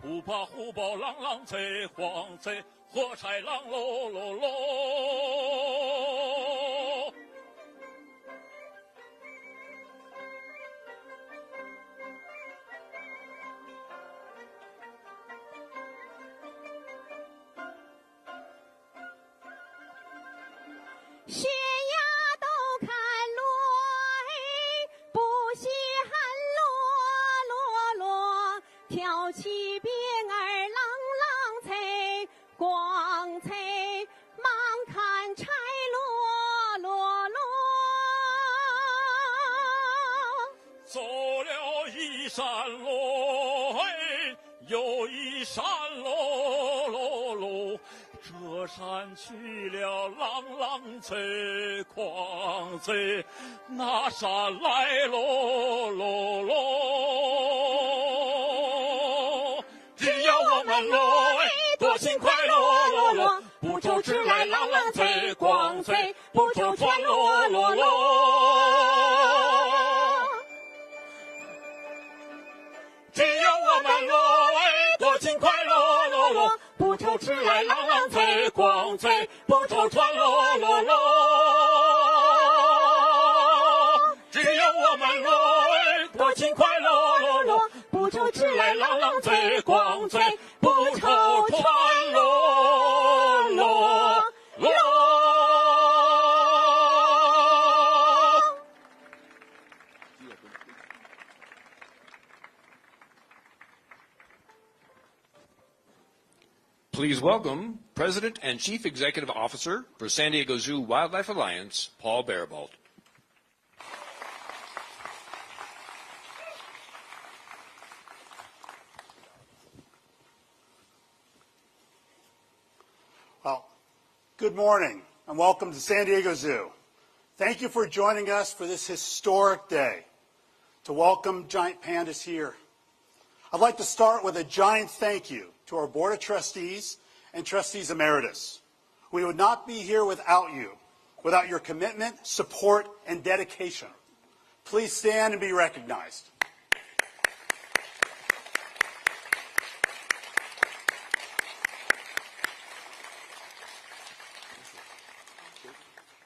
不怕虎豹狼狼贼黄贼，火柴狼喽喽喽。雪呀都看落，不稀罕落落落，挑起鞭儿朗朗脆，光脆忙看柴落落落。走了一山路，又一山喽喽喽。这山去了朗朗贼狂贼，那山来喽喽喽。只要我们喽多勤快喽喽喽，不愁吃来朗朗贼狂贼，不愁穿喽喽喽。只要我们喽多勤快喽喽喽，不愁吃来朗朗贼狂贼，不愁穿喽喽喽。只要我们喽多勤快喽喽喽，不愁吃来朗朗贼狂贼，不愁穿喽喽喽。Please welcome President and Chief Executive Officer for San Diego Zoo Wildlife Alliance, Paul Barabalt. Well, good morning and welcome to San Diego Zoo. Thank you for joining us for this historic day to welcome giant pandas here. I'd like to start with a giant thank you to our Board of Trustees and Trustees Emeritus. We would not be here without you, without your commitment, support, and dedication. Please stand and be recognized.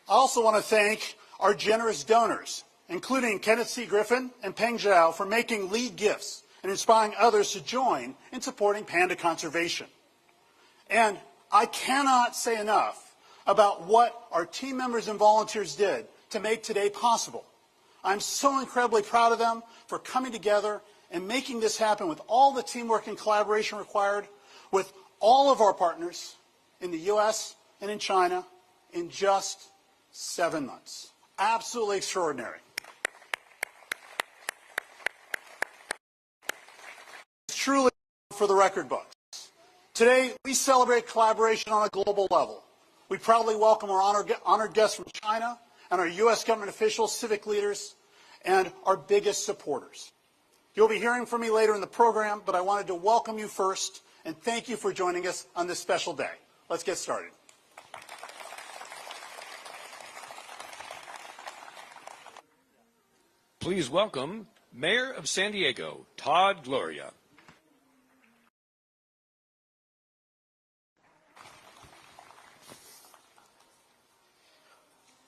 I also want to thank our generous donors, including Kenneth C. Griffin and Peng Zhao, for making lead gifts and inspiring others to join in supporting panda conservation. And I cannot say enough about what our team members and volunteers did to make today possible. I'm so incredibly proud of them for coming together and making this happen with all the teamwork and collaboration required with all of our partners in the U.S. and in China in just 7 months. Absolutely extraordinary. Truly for the record books. Today, we celebrate collaboration on a global level. We proudly welcome our honored guests from China and our U.S. government officials, civic leaders, and our biggest supporters. You'll be hearing from me later in the program, but I wanted to welcome you first and thank you for joining us on this special day. Let's get started. Please welcome Mayor of San Diego, Todd Gloria.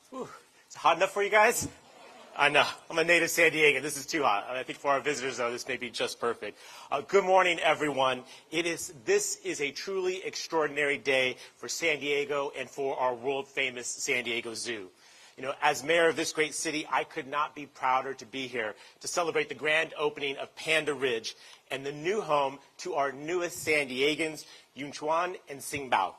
Whew. Is it hot enough for you guys? I know. I'm a native San Diegan. This is too hot. I think for our visitors, though, this may be just perfect. Good morning, everyone. This is a truly extraordinary day for San Diego and for our world-famous San Diego Zoo. You know, as mayor of this great city, I could not be prouder to be here to celebrate the grand opening of Panda Ridge and the new home to our newest San Diegans, Yunchuan and Xingbao.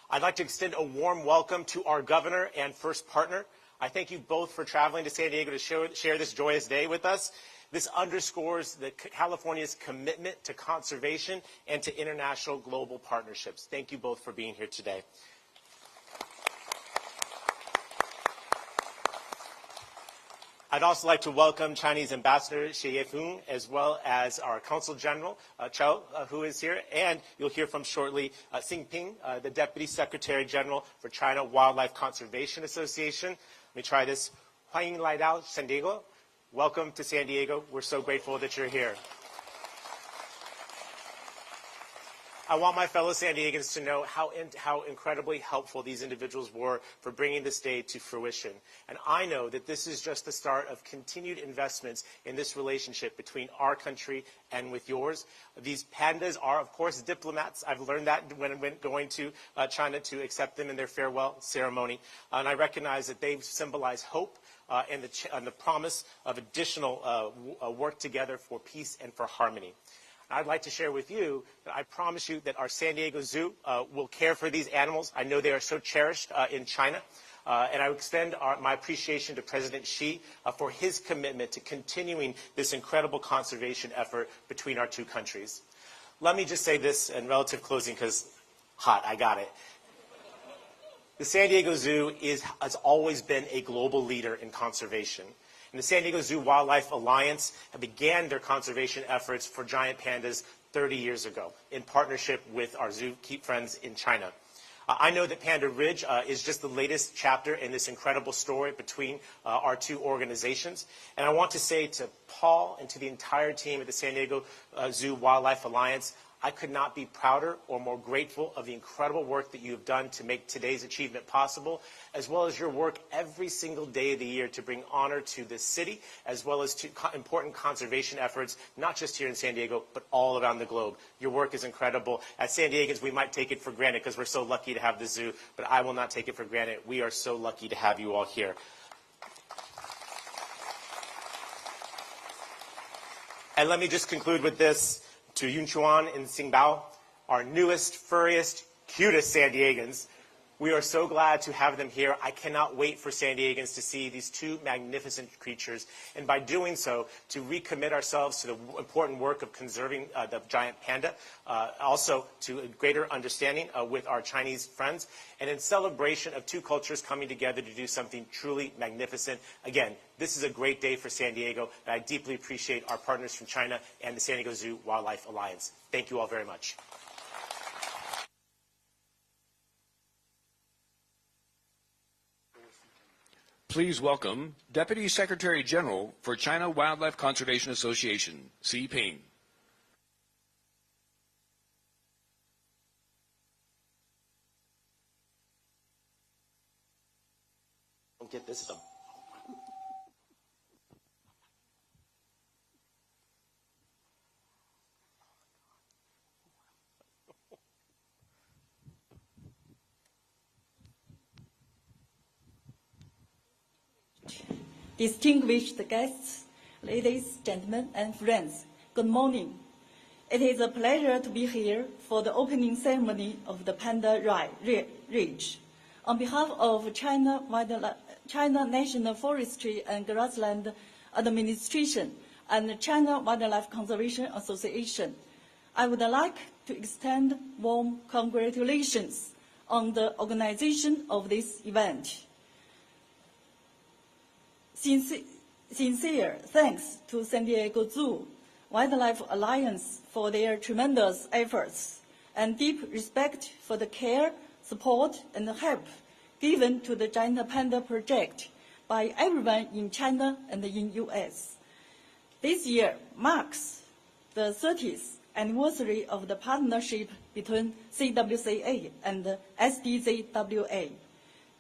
I'd like to extend a warm welcome to our governor and first partner. I thank you both for traveling to San Diego to share this joyous day with us. This underscores California's commitment to conservation and to international global partnerships. Thank you both for being here today. I'd also like to welcome Chinese Ambassador Xie Yefeng, as well as our Consul General, Chou, who is here. And you'll hear from shortly Xing Ping, the Deputy Secretary General for China Wildlife Conservation Association. Let me try this. 欢迎来到 San Diego. Welcome to San Diego. We're so grateful that you're here. I want my fellow San Diegans to know how incredibly helpful these individuals were for bringing this day to fruition. And I know that this is just the start of continued investments in this relationship between our country and with yours. These pandas are, of course, diplomats. I've learned that when going to China to accept them in their farewell ceremony. And I recognize that they symbolize hope and the promise of additional work together for peace and for harmony. I'd like to share with you that I promise you that our San Diego Zoo will care for these animals. I know they are so cherished in China. And I extend my appreciation to President Xi for his commitment to continuing this incredible conservation effort between our two countries. Let me just say this in relative closing, because hot, I got it. The San Diego Zoo has always been a global leader in conservation. And the San Diego Zoo Wildlife Alliance began their conservation efforts for giant pandas 30 years ago in partnership with our zookeep friends in China. I know that Panda Ridge is just the latest chapter in this incredible story between our two organizations. And I want to say to Paul and to the entire team at the San Diego Zoo Wildlife Alliance, I could not be prouder or more grateful of the incredible work that you have done to make today's achievement possible, as well as your work every single day of the year to bring honor to this city, as well as to important conservation efforts, not just here in San Diego, but all around the globe. Your work is incredible. As San Diegans, we might take it for granted because we're so lucky to have the zoo, but I will not take it for granted. We are so lucky to have you all here. And let me just conclude with this. To Yunchuan and Xingbao, our newest, furriest, cutest San Diegans, we are so glad to have them here. I cannot wait for San Diegans to see these two magnificent creatures, and by doing so, to recommit ourselves to the important work of conserving the giant panda, also to a greater understanding with our Chinese friends, and in celebration of two cultures coming together to do something truly magnificent. Again, this is a great day for San Diego, and I deeply appreciate our partners from China and the San Diego Zoo Wildlife Alliance. Thank you all very much. Please welcome Deputy Secretary General for China Wildlife Conservation Association, Xi Ping. Don't get this done. Distinguished guests, ladies, gentlemen, and friends, good morning. It is a pleasure to be here for the opening ceremony of the Panda Ridge. On behalf of China National Forestry and Grassland Administration and China Wildlife Conservation Association, I would like to extend warm congratulations on the organization of this event. Sincere thanks to San Diego Zoo Wildlife Alliance for their tremendous efforts, and deep respect for the care, support, and help given to the Giant Panda project by everyone in China and in U.S. This year marks the 30th anniversary of the partnership between CWCA and SDZWA,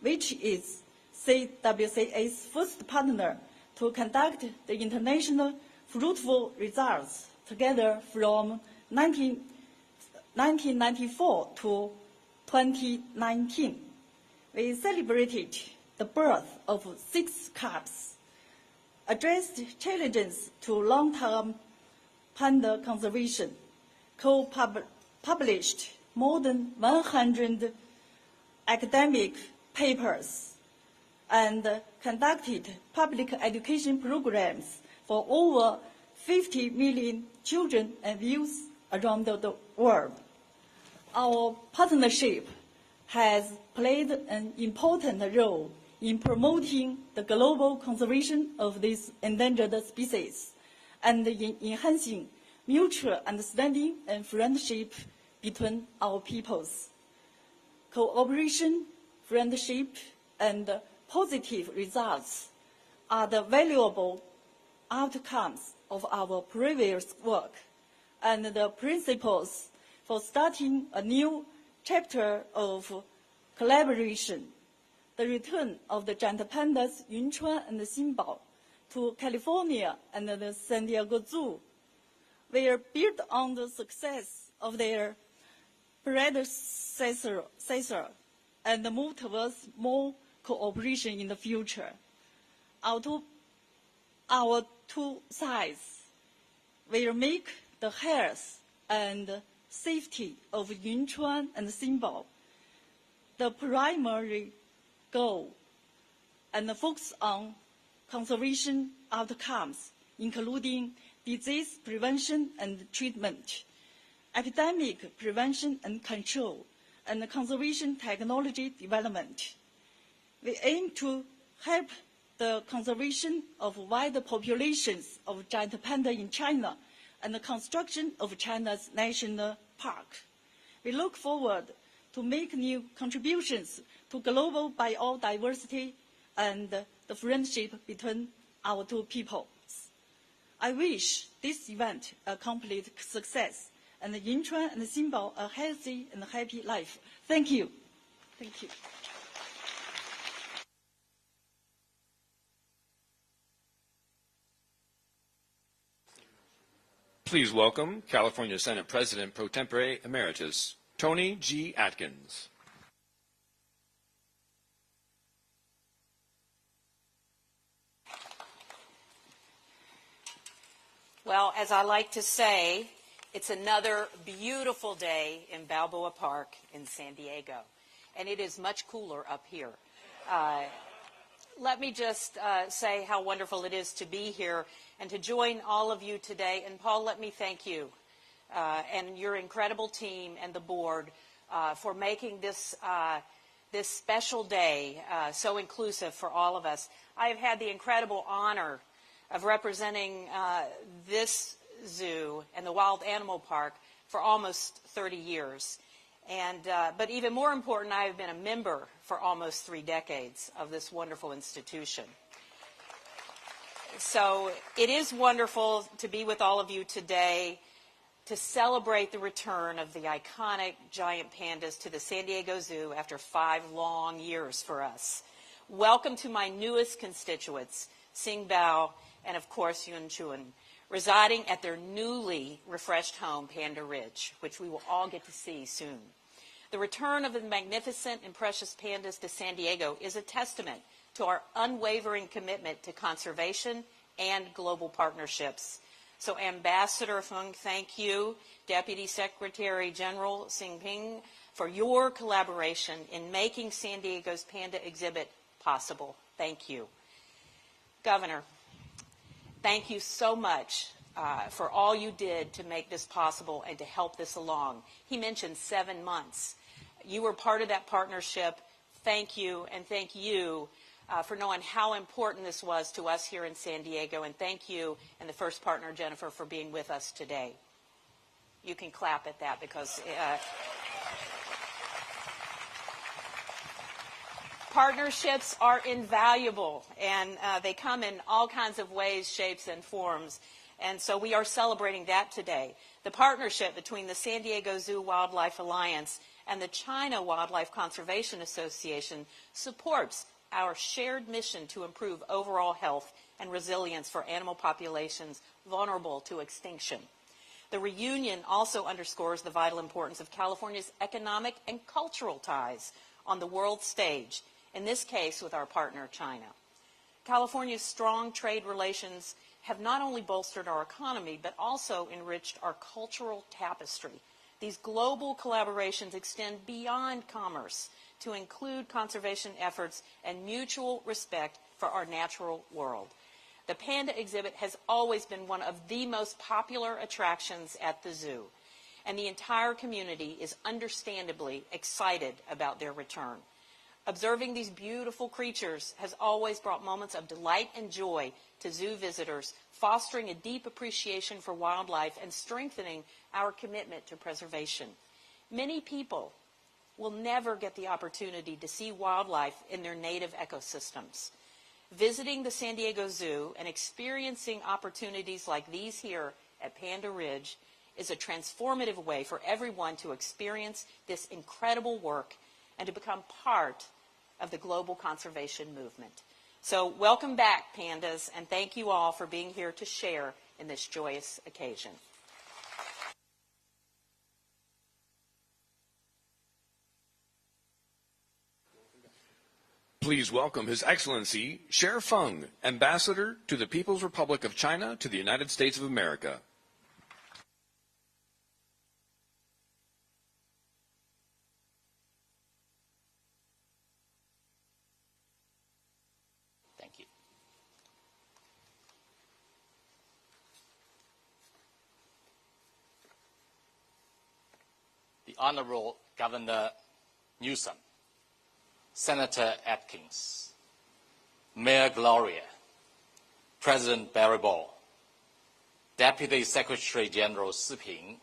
which is CWCA's first partner to conduct the international fruitful results together from 1994 to 2019. We celebrated the birth of 6 cubs, addressed challenges to long-term panda conservation, co-published more than 100 academic papers, and conducted public education programs for over 50 million children and youth around the world. Our partnership has played an important role in promoting the global conservation of these endangered species and in enhancing mutual understanding and friendship between our peoples. Cooperation, friendship, and positive results are the valuable outcomes of our previous work, and the principles for starting a new chapter of collaboration. The return of the giant pandas Yunchuan and Xinbao to California and the San Diego Zoo will build on the success of their predecessor and move towards more cooperation in the future. Our two sides will make the health and safety of Yunchuan and Xinbao the primary goal and focus on conservation outcomes, including disease prevention and treatment, epidemic prevention and control, and conservation technology development. We aim to help the conservation of wide populations of giant panda in China and the construction of China's national park. We look forward to make new contributions to global biodiversity and the friendship between our two peoples. I wish this event a complete success and Yunchuan and Xinbao a healthy and happy life. Thank you. Thank you. Please welcome California Senate President Pro Tempore Emeritus, Tony G. Atkins. Well, as I like to say, it's another beautiful day in Balboa Park in San Diego, and it is much cooler up here. Let me just say how wonderful it is to be here and to join all of you today. And Paul, let me thank you and your incredible team and the board for making this this special day so inclusive for all of us. I have had the incredible honor of representing this zoo and the Wild Animal Park for almost 30 years. But even more important, I have been a member for almost 3 decades of this wonderful institution. So it is wonderful to be with all of you today to celebrate the return of the iconic giant pandas to the San Diego Zoo after 5 long years for us. Welcome to my newest constituents, Xinbao and, of course, Yunchuan, residing at their newly refreshed home, Panda Ridge, which we will all get to see soon. The return of the magnificent and precious pandas to San Diego is a testament to our unwavering commitment to conservation and global partnerships. So Ambassador Feng, thank you. Deputy Secretary General Xingping, for your collaboration in making San Diego's panda exhibit possible. Thank you. Governor, thank you so much for all you did to make this possible and to help this along. He mentioned 7 months. You were part of that partnership. Thank you, and thank you for knowing how important this was to us here in San Diego, and thank you and the first partner, Jennifer, for being with us today. You can clap at that because partnerships are invaluable, and they come in all kinds of ways, shapes, and forms. And so we are celebrating that today. The partnership between the San Diego Zoo Wildlife Alliance and the China Wildlife Conservation Association supports our shared mission to improve overall health and resilience for animal populations vulnerable to extinction. The reunion also underscores the vital importance of California's economic and cultural ties on the world stage, in this case with our partner, China. California's strong trade relations have not only bolstered our economy, but also enriched our cultural tapestry. These global collaborations extend beyond commerce to include conservation efforts and mutual respect for our natural world. The panda exhibit has always been one of the most popular attractions at the zoo, and the entire community is understandably excited about their return. Observing these beautiful creatures has always brought moments of delight and joy to zoo visitors, fostering a deep appreciation for wildlife and strengthening our commitment to preservation. Many people will never get the opportunity to see wildlife in their native ecosystems. Visiting the San Diego Zoo and experiencing opportunities like these here at Panda Ridge is a transformative way for everyone to experience this incredible work and to become part of the global conservation movement. So welcome back, pandas, and thank you all for being here to share in this joyous occasion. Please welcome His Excellency Sher Feng, Ambassador to the People's Republic of China to the United States of America. Thank you. The Honorable Governor Newsom, Senator Atkins, Mayor Gloria, President Barry Ball, Deputy Secretary General Siping,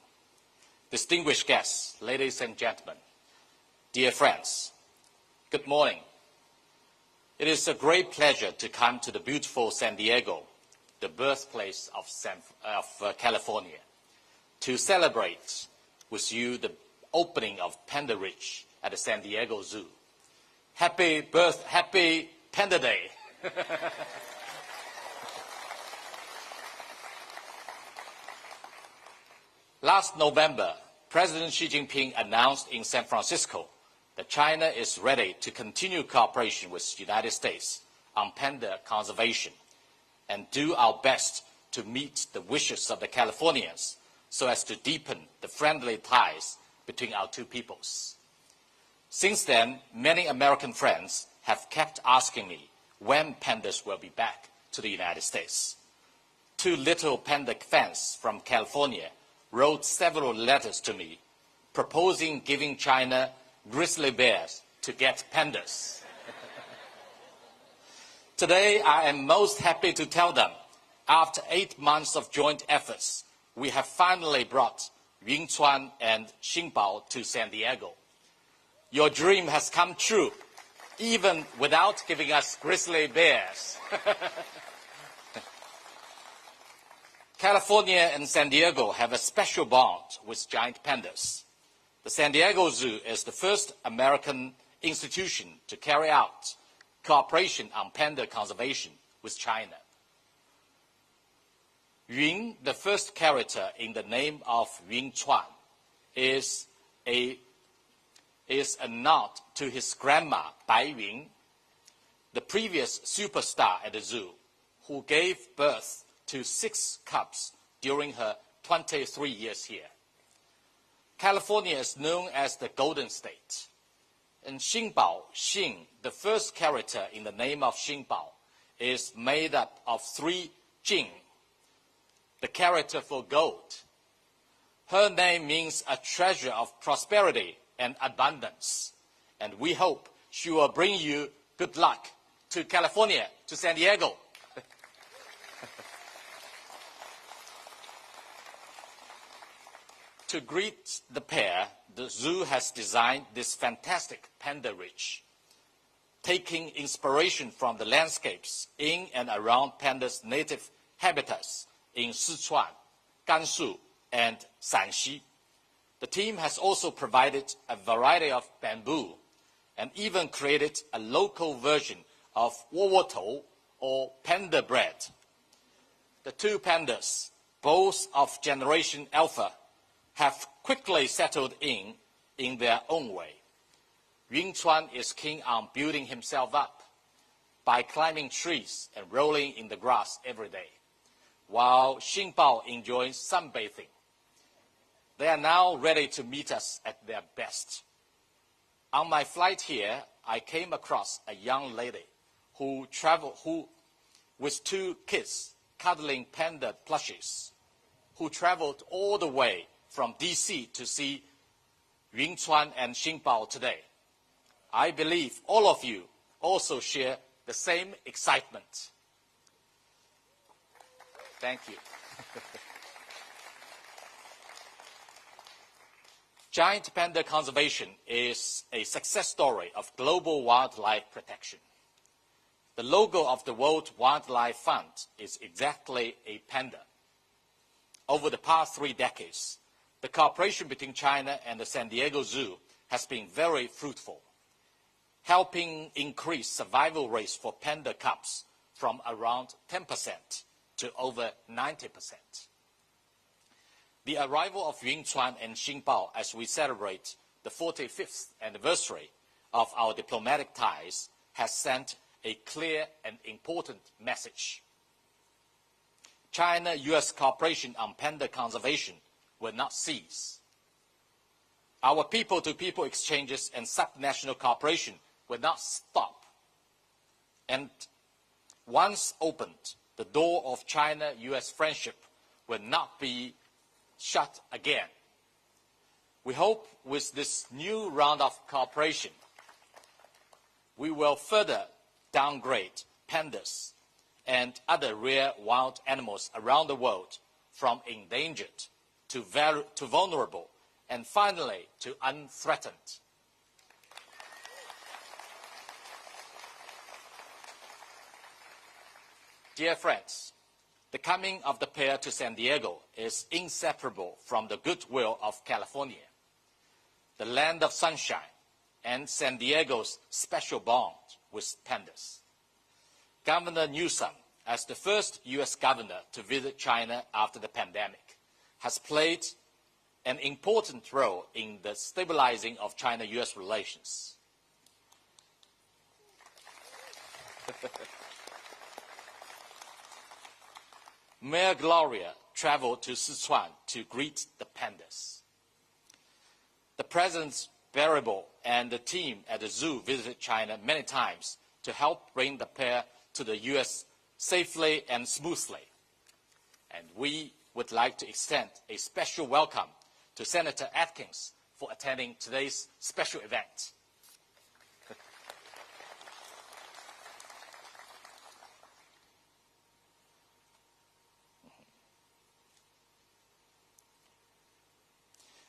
distinguished guests, ladies and gentlemen, dear friends, good morning. It is a great pleasure to come to the beautiful San Diego, the birthplace of California, to celebrate with you the opening of Panda Ridge at the San Diego Zoo. Happy Panda Day. Last November, President Xi Jinping announced in San Francisco that China is ready to continue cooperation with the United States on panda conservation and do our best to meet the wishes of the Californians so as to deepen the friendly ties between our two peoples. Since then, many American friends have kept asking me when pandas will be back to the United States. Two little panda fans from California wrote several letters to me proposing giving China grizzly bears to get pandas. Today, I am most happy to tell them, after 8 months of joint efforts, we have finally brought Yunchuan and Xingbao to San Diego. Your dream has come true, even without giving us grizzly bears. California and San Diego have a special bond with giant pandas. The San Diego Zoo is the first American institution to carry out cooperation on panda conservation with China. Yun, the first character in the name of Yunchuan, is a nod to his grandma, Bai Yun, the previous superstar at the zoo, who gave birth to 6 cubs during her 23 years here. California is known as the Golden State. And Xingbao, Xin, the first character in the name of Xingbao, is made up of 3 Jing, the character for gold. Her name means a treasure of prosperity and abundance. And we hope she will bring you good luck to California, to San Diego. To greet the pair, the zoo has designed this fantastic Panda Ridge, taking inspiration from the landscapes in and around pandas' native habitats in Sichuan, Gansu, and Shanxi. The team has also provided a variety of bamboo and even created a local version of wowotou, or panda bread. The 2 pandas, both of Generation Alpha, have quickly settled in their own way. Yunchuan is keen on building himself up by climbing trees and rolling in the grass every day, while Xingbao enjoys sunbathing. They are now ready to meet us at their best. On my flight here, I came across a young lady who with 2 kids cuddling panda plushies, who traveled all the way from DC to see Yunchuan and Xingbao today. I believe all of you also share the same excitement. Thank you. Giant panda conservation is a success story of global wildlife protection. The logo of the World Wildlife Fund is exactly a panda. Over the past 3 decades, the cooperation between China and the San Diego Zoo has been very fruitful, helping increase survival rates for panda cubs from around 10% to over 90%. The arrival of Yunchuan and Xingbao as we celebrate the 45th anniversary of our diplomatic ties has sent a clear and important message. China-U.S. cooperation on panda conservation will not cease. Our people-to-people exchanges and subnational cooperation will not stop. And once opened, the door of China-U.S. friendship will not be shut again. We hope with this new round of cooperation, we will further downgrade pandas and other rare wild animals around the world from endangered to vulnerable and finally to unthreatened. Dear friends, the coming of the pair to San Diego is inseparable from the goodwill of California, the land of sunshine, and San Diego's special bond with pandas. Governor Newsom, as the first U.S. governor to visit China after the pandemic, has played an important role in the stabilizing of China-U.S. relations. Mayor Gloria traveled to Sichuan to greet the pandas. The President's Bearable and the team at the zoo visited China many times to help bring the pair to the U.S. safely and smoothly. And we would like to extend a special welcome to Senator Atkins for attending today's special event.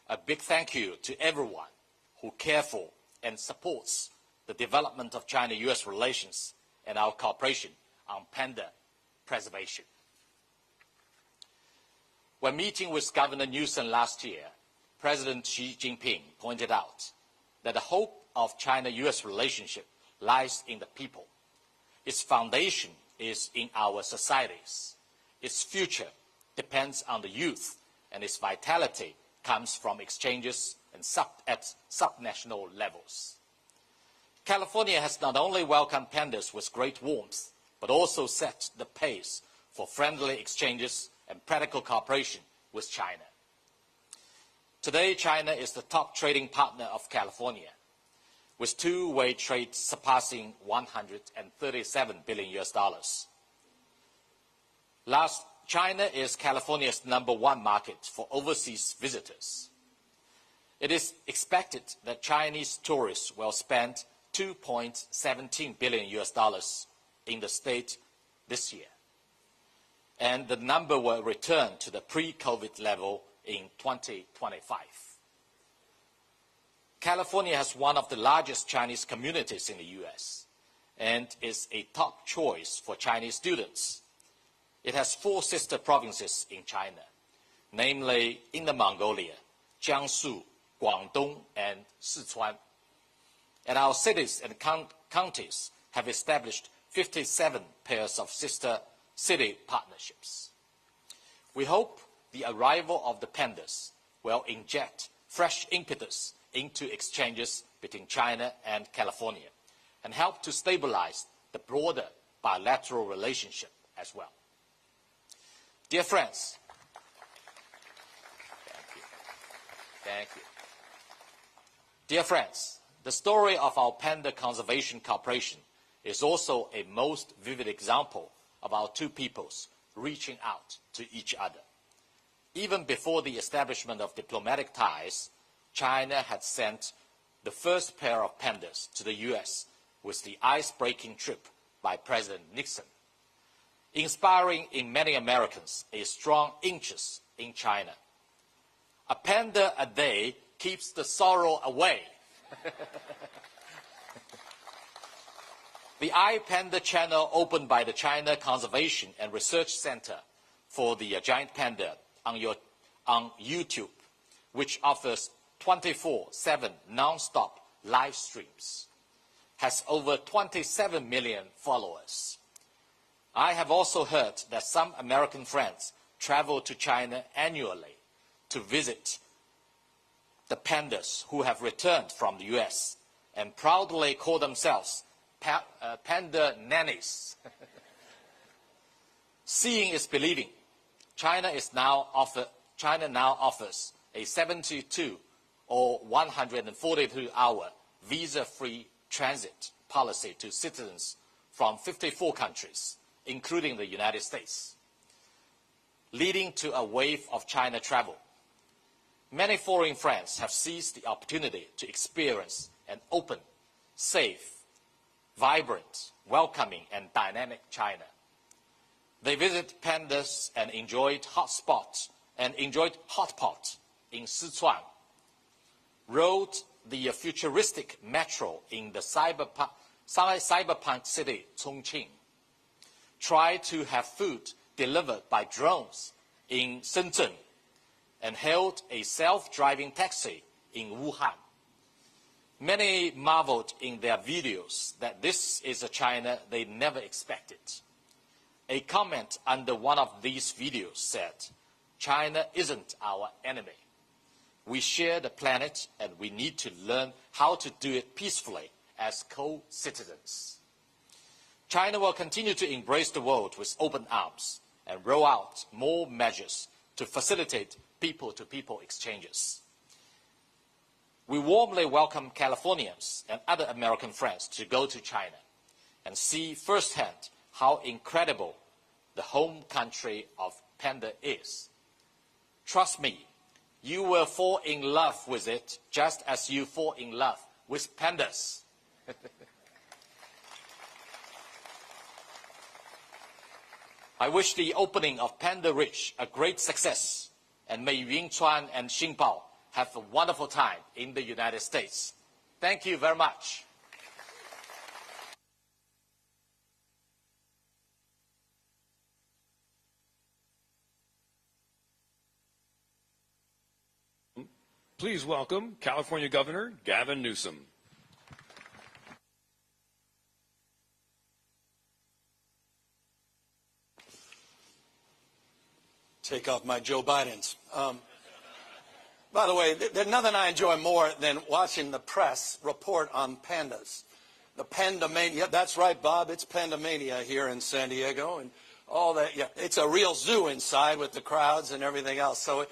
A big thank you to everyone who cares for and supports the development of China-U.S. relations and our cooperation on panda preservation. When meeting with Governor Newsom last year, President Xi Jinping pointed out that the hope of China-U.S. relationship lies in the people. Its foundation is in our societies. Its future depends on the youth, and its vitality comes from exchanges and at subnational levels. California has not only welcomed pandas with great warmth, but also set the pace for friendly exchanges and practical cooperation with China. Today, China is the top trading partner of California, with two-way trade surpassing $137 billion. China is California's #1 market for overseas visitors. It is expected that Chinese tourists will spend $2.17 billion in the state this year, and the number will return to the pre-COVID level in 2025. California has one of the largest Chinese communities in the U.S. and is a top choice for Chinese students. It has 4 sister provinces in China, namely Inner Mongolia, Jiangsu, Guangdong, and Sichuan. And our cities and counties have established 57 pairs of sister city partnerships. We hope the arrival of the pandas will inject fresh impetus into exchanges between China and California and help to stabilize the broader bilateral relationship as well. Dear friends, thank you. Dear friends, the story of our panda conservation cooperation is also a most vivid example of our two peoples reaching out to each other. Even before the establishment of diplomatic ties, China had sent the first pair of pandas to the U.S. with the ice-breaking trip by President Nixon, inspiring in many Americans a strong interest in China. A panda a day keeps the sorrow away. The iPanda channel opened by the China Conservation and Research Center for the giant panda on YouTube which offers 24/7 non-stop live streams, has over 27 million followers. I have also heard that some American friends travel to China annually to visit the pandas who have returned from the U.S. and proudly call themselves panda nannies. Seeing is believing. China now offers a 72 or 142-hour visa-free transit policy to citizens from 54 countries, including the United States, leading to a wave of China travel. Many foreign friends have seized the opportunity to experience an open, safe, vibrant, welcoming, and dynamic China. They visit pandas and enjoyed hot pot in Sichuan, rode the futuristic metro in the cyberpunk city Chongqing, tried to have food delivered by drones in Shenzhen, and hailed a self-driving taxi in Wuhan. Many marveled in their videos that this is a China they never expected. A comment under one of these videos said, "China isn't our enemy. We share the planet and we need to learn how to do it peacefully as co-citizens." China will continue to embrace the world with open arms and roll out more measures to facilitate people-to-people exchanges. We warmly welcome Californians and other American friends to go to China and see firsthand how incredible the home country of panda is. Trust me, you will fall in love with it just as you fall in love with pandas. I wish the opening of Panda Ridge a great success, and may Yunchuan and Xingbao have a wonderful time in the United States. Thank you very much. Please welcome California Governor Gavin Newsom. Take off my Joe Bidens. By the way, there's nothing I enjoy more than watching the press report on pandas. The pandamania, that's right, Bob, it's pandamania here in San Diego, and all that. Yeah, it's a real zoo inside with the crowds and everything else. So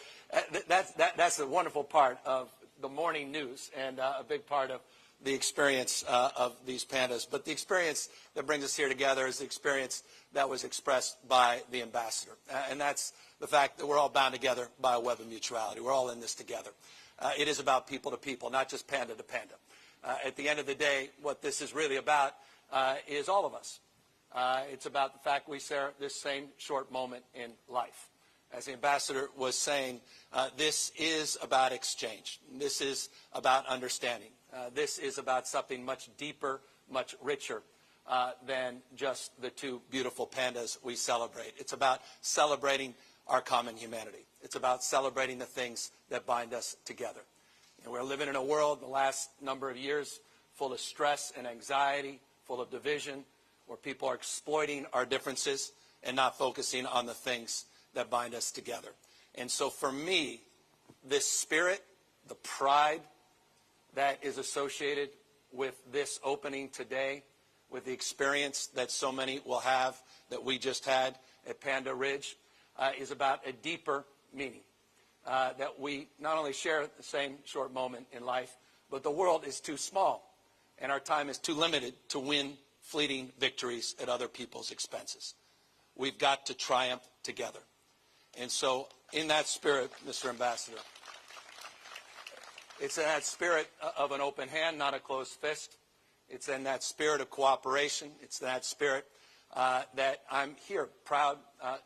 that's a wonderful part of the morning news and a big part of the experience of these pandas. But the experience that brings us here together is the experience that was expressed by the ambassador. And that's the fact that we're all bound together by a web of mutuality. We're all in this together. It is about people to people, not just panda to panda. At the end of the day, what this is really about is all of us. It's about the fact we share this same short moment in life. As the ambassador was saying, this is about exchange. This is about understanding. This is about something much deeper, much richer than just the two beautiful pandas we celebrate. It's about celebrating our common humanity. It's about celebrating the things that bind us together. And we're living in a world the last number of years full of stress and anxiety, full of division, where people are exploiting our differences and not focusing on the things that bind us together. And so for me, this spirit, the pride that is associated with this opening today, with the experience that so many will have that we just had at Panda Ridge, is about a deeper meaning. That we not only share the same short moment in life, but the world is too small and our time is too limited to win fleeting victories at other people's expenses. We've got to triumph together. And so in that spirit, Mr. Ambassador, it's in that spirit of an open hand, not a closed fist. It's in that spirit of cooperation. It's that spirit that I'm here proud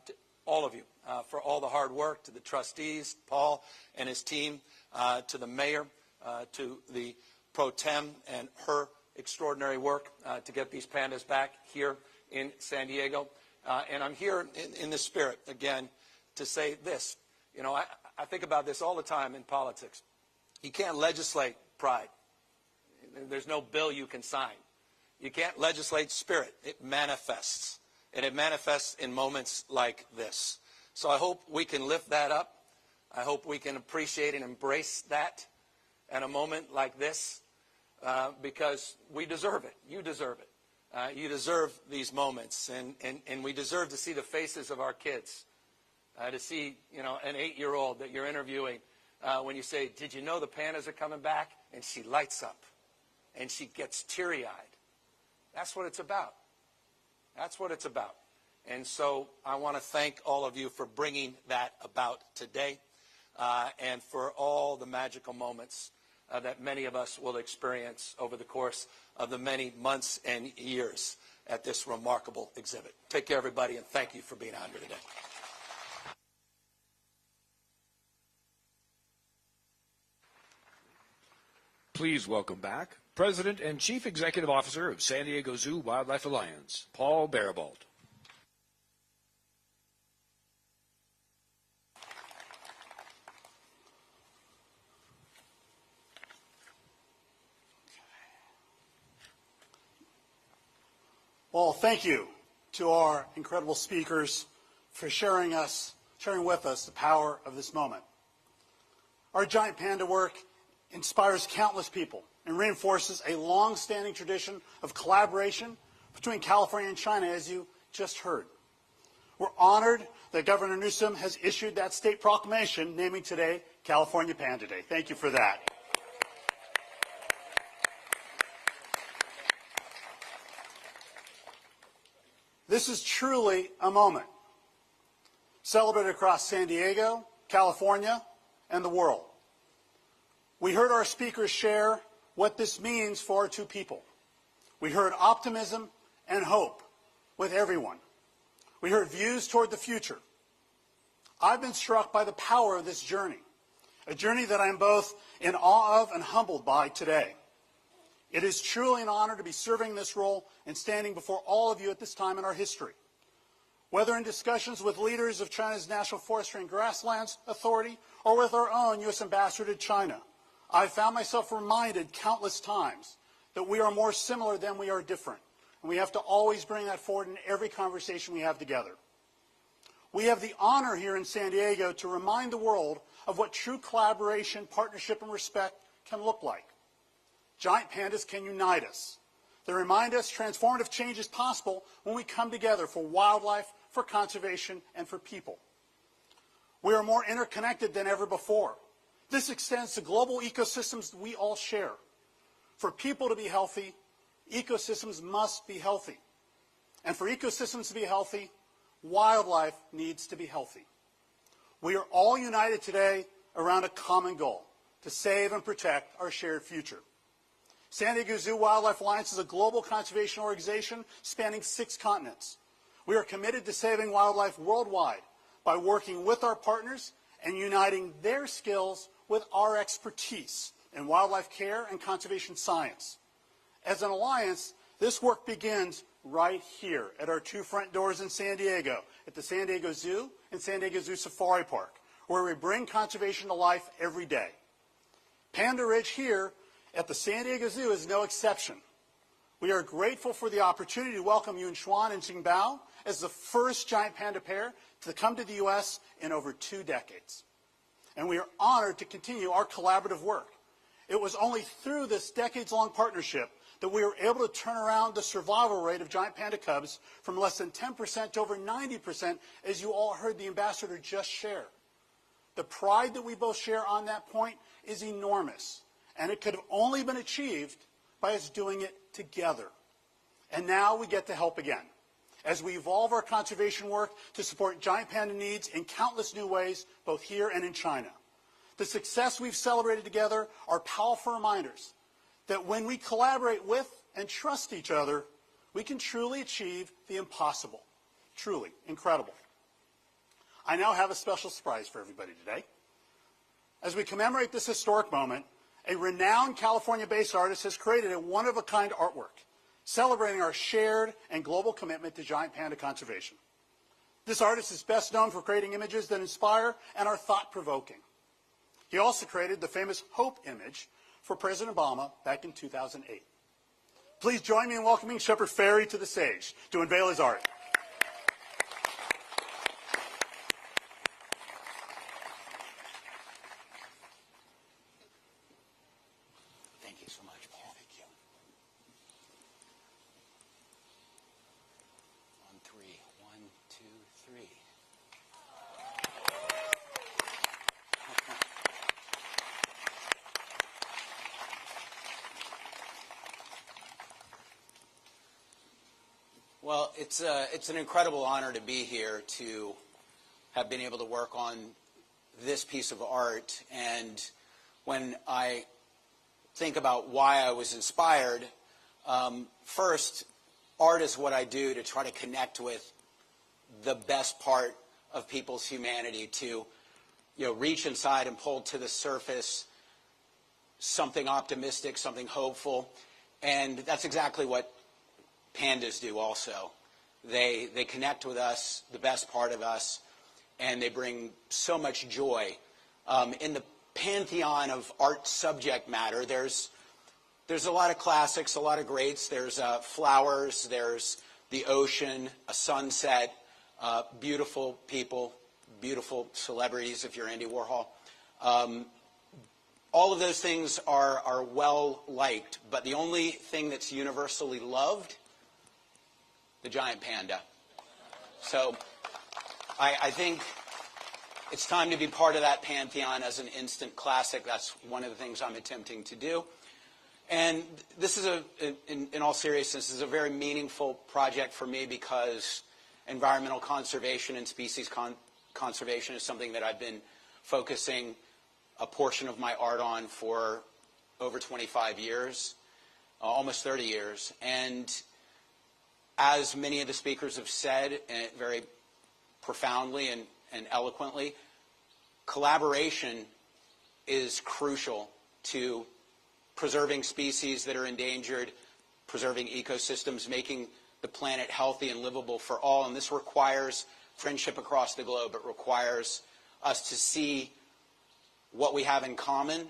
to all of you for all the hard work, to the trustees, Paul and his team, to the mayor, to the pro tem and her extraordinary work to get these pandas back here in San Diego. And I'm here in this spirit, again, to say this. You know, I think about this all the time in politics. You can't legislate pride. There's no bill you can sign. You can't legislate spirit. It manifests. And it manifests in moments like this. So I hope we can lift that up. I hope we can appreciate and embrace that at a moment like this, because we deserve it. You deserve it. You deserve these moments. And we deserve to see the faces of our kids. To see, an 8-year-old that you're interviewing when you say, "Did you know the pandas are coming back?" And she lights up. And she gets teary-eyed. That's what it's about. That's what it's about. And so I want to thank all of you for bringing that about today, and for all the magical moments that many of us will experience over the course of the many months and years at this remarkable exhibit. Take care, everybody, and thank you for being out here today. Please welcome back President and Chief Executive Officer of San Diego Zoo Wildlife Alliance, Paul Barabalt. Well, thank you to our incredible speakers for sharing with us the power of this moment. Our giant panda work inspires countless people and reinforces a long-standing tradition of collaboration between California and China, as you just heard. We're honored that Governor Newsom has issued that state proclamation naming today California Panda Day. Thank you for that. This is truly a moment celebrated across San Diego, California, and the world. We heard our speakers share what this means for our two people. We heard optimism and hope with everyone. We heard views toward the future. I've been struck by the power of this journey, a journey that I am both in awe of and humbled by today. It is truly an honor to be serving this role and standing before all of you at this time in our history. Whether in discussions with leaders of China's National Forestry and Grasslands Authority or with our own U.S. Ambassador to China, I've found myself reminded countless times that we are more similar than we are different. And we have to always bring that forward in every conversation we have together. We have the honor here in San Diego to remind the world of what true collaboration, partnership, and respect can look like. Giant pandas can unite us. They remind us transformative change is possible when we come together for wildlife, for conservation, and for people. We are more interconnected than ever before. This extends to global ecosystems that we all share. For people to be healthy, ecosystems must be healthy. And for ecosystems to be healthy, wildlife needs to be healthy. We are all united today around a common goal, to save and protect our shared future. San Diego Zoo Wildlife Alliance is a global conservation organization spanning 6 continents. We are committed to saving wildlife worldwide by working with our partners and uniting their skills with our expertise in wildlife care and conservation science. As an alliance, this work begins right here at our 2 front doors in San Diego, at the San Diego Zoo and San Diego Zoo Safari Park, where we bring conservation to life every day. Panda Ridge here at the San Diego Zoo is no exception. We are grateful for the opportunity to welcome Yun Xuan and Xingbao as the first giant panda pair to come to the U.S. in over 2 decades. And we are honored to continue our collaborative work. It was only through this decades-long partnership that we were able to turn around the survival rate of giant panda cubs from less than 10% to over 90%, as you all heard the ambassador just share. The pride that we both share on that point is enormous, and it could have only been achieved by us doing it together. And now we get to help again, as we evolve our conservation work to support giant panda needs in countless new ways, both here and in China. The success we've celebrated together are powerful reminders that when we collaborate with and trust each other, we can truly achieve the impossible. Truly incredible. I now have a special surprise for everybody today. As we commemorate this historic moment, a renowned California-based artist has created a one-of-a-kind artwork celebrating our shared and global commitment to giant panda conservation. This artist is best known for creating images that inspire and are thought-provoking. He also created the famous Hope image for President Obama back in 2008. Please join me in welcoming Shepard Fairey to the stage to unveil his art. Thank you so much, Paul. Thank you. 1, 3. 1, 2, 3. Well, it's an incredible honor to be here, to have been able to work on this piece of art. And when I think about why I was inspired, first, art is what I do to try to connect with the best part of people's humanity, to reach inside and pull to the surface something optimistic, something hopeful. And that's exactly what pandas do also. They connect with us, the best part of us, and they bring so much joy. In the pantheon of art subject matter, there's a lot of classics, a lot of greats. There's flowers, there's the ocean, a sunset, beautiful people, beautiful celebrities if you're Andy Warhol. All of those things are well liked, but the only thing that's universally loved, the giant panda. So I think it's time to be part of that pantheon as an instant classic. That's one of the things I'm attempting to do. And this is, in all seriousness, this is a very meaningful project for me, because environmental conservation and species conservation is something that I've been focusing a portion of my art on for over 25 years, almost 30 years. And as many of the speakers have said, very profoundly and eloquently, collaboration is crucial to preserving species that are endangered, preserving ecosystems, making the planet healthy and livable for all. And this requires friendship across the globe. It requires us to see what we have in common,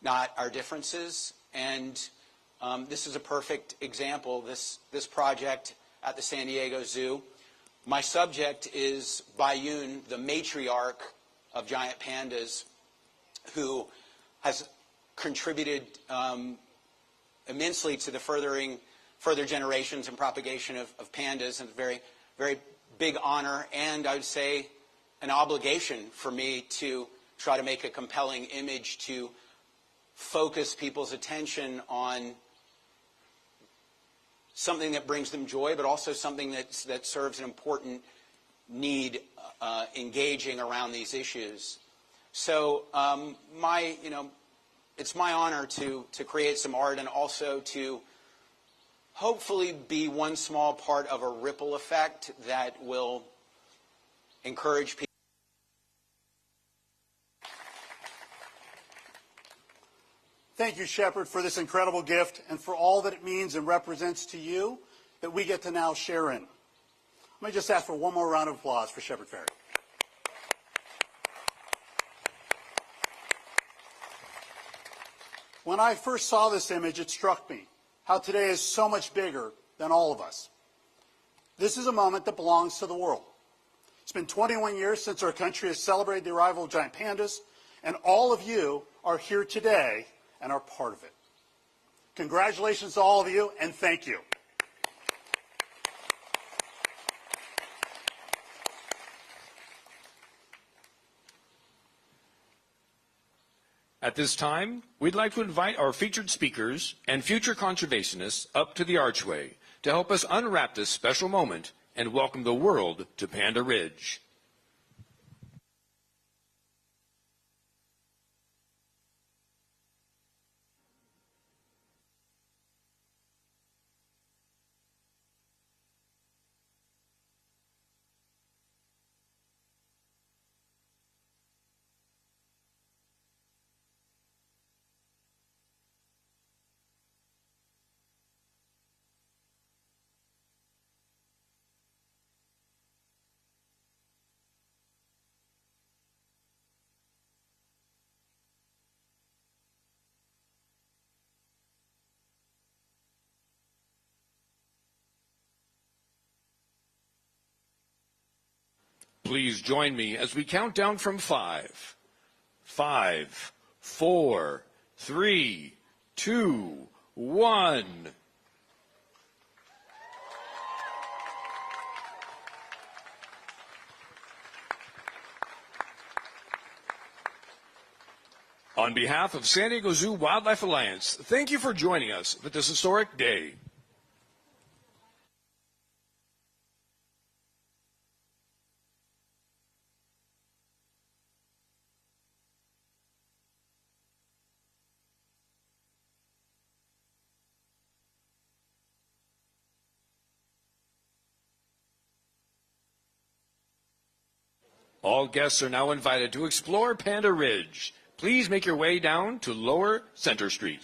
not our differences. And this is a perfect example, this project at the San Diego Zoo. My subject is Baiyun, the matriarch of giant pandas, who has contributed immensely to the further generations and propagation of pandas, and a very, very big honor, and I would say an obligation for me to try to make a compelling image to focus people's attention on something that brings them joy, but also something that serves an important need engaging around these issues. So it's my honor to create some art, and also to hopefully be one small part of a ripple effect that will encourage people. Thank you, Shepard, for this incredible gift and for all that it means and represents to you that we get to now share in. Let me just ask for one more round of applause for Shepard Fairey. When I first saw this image, it struck me how today is so much bigger than all of us. This is a moment that belongs to the world. It's been 21 years since our country has celebrated the arrival of giant pandas, and all of you are here today and are part of it. Congratulations to all of you, and thank you. At this time, we'd like to invite our featured speakers and future conservationists up to the archway to help us unwrap this special moment and welcome the world to Panda Ridge. Please join me as we count down from 5. 5, 4, 3, 2, 1. On behalf of San Diego Zoo Wildlife Alliance, thank you for joining us for this historic day. All guests are now invited to explore Panda Ridge. Please make your way down to Lower Center Street.